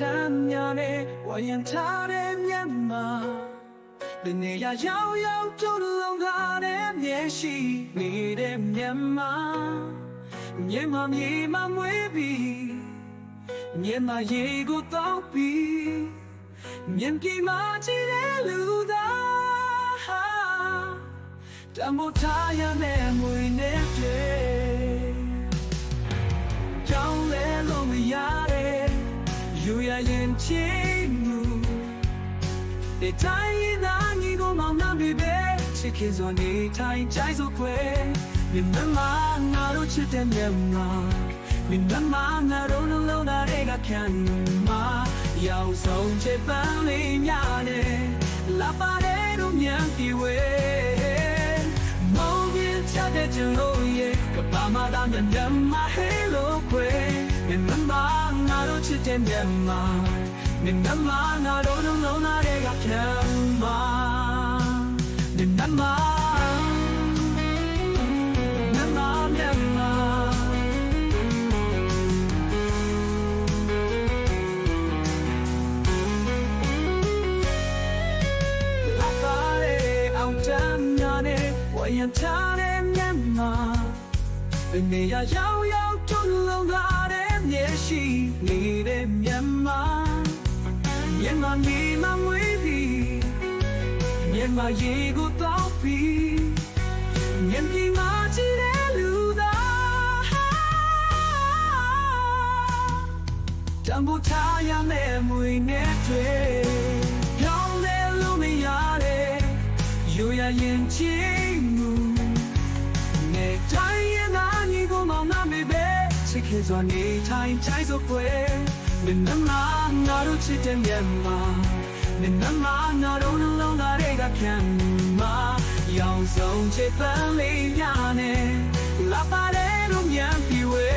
ထမ်းများနဲ့ဝါရင်ထားတဲ့မျက်မှောက်ဒီနေရာရောက်ရောက်ကျုံလုံးကားနဲ့မျက်ရှိနေတဲ့မျက်မှောက်မြေမမွေးပြီးမြေမရေကိုတောက်ပြီးမြင်ကြည့်မှကြည့်တဲ့လူသားတမို့ထားရမယ့်မွေနဲ့ကြောင်းလဲလို့မရတဲ့ယူရရင်ချင်မှုဒီတိုင်းရသားညီကိုမောင်နှံပြီးပဲချစ်ခင်စွာနေထိုင်ကြိုက်စို့ခွဲမြင်မငါတို့ချစ်တဲ့မျက်မှောက်မြင်မငါတို့လုံးလုံးသားတွေကခံမှာရောက်ဆုံးချစ်ပန်းလေးများနဲ့လာပါတဲ့တို့မြန်ပြီးဝဲမောင်ပြချတဲ့ကျွန်တော်ရဲ့ကပါမသာမျက်မှောက်ဟဲလို့ခွဲမြင်မငါတို့ချစ်တဲ့မျက်မှောက်မြင်မငါတို့လုံးလုံးသားတွေကခံမှာမြင်မဝါရင်ထားတဲ့မျက်မှောက်ဒီနေရာရောက်ကျုံလုံးကားတဲ့မျက်ရှိနေတဲ့မျက်မှောက်မျက်မှောက်ဒီမမွေးပြီးမျက်မှောက်ရေကိုတောက်ပြီးမျက်ပြီးမှကြည့်တဲ့လူသားတံပိုးထားရမယ့်မွေနဲ့တွေ့ပြောင်းလဲလို့မရတဲ့ယူရရင်ချင်မှုနေတိုင်းရသားညီကိုမောင်နှံပြီးပဲချစ်ခင်စွာနေထိုင်ကြိုက်စို့ခွဲမင်းမငါတို့ချစ်တဲ့မျက်မှောက်မင်းမငါတို့လုံးလုံးသားတွေကခံမှာရောက်ဆုံးချစ်ပန်းလေးများနဲ့လာပါတဲ့တို့မြန်ပြီးဝဲ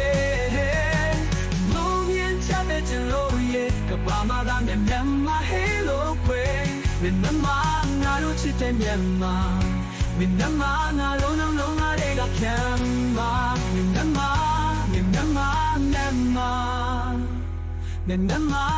မုံမြင်ချတဲ့ကျွန်တော်ရဲ့ကပါမသာမျက်မှောက်ဟဲလို့ခွဲမင်းမငါတို့ချစ်တဲ့မျက်မှောက်မင်းမငါလုံးလုံးသားတွေကခံမှာမင်းမငါ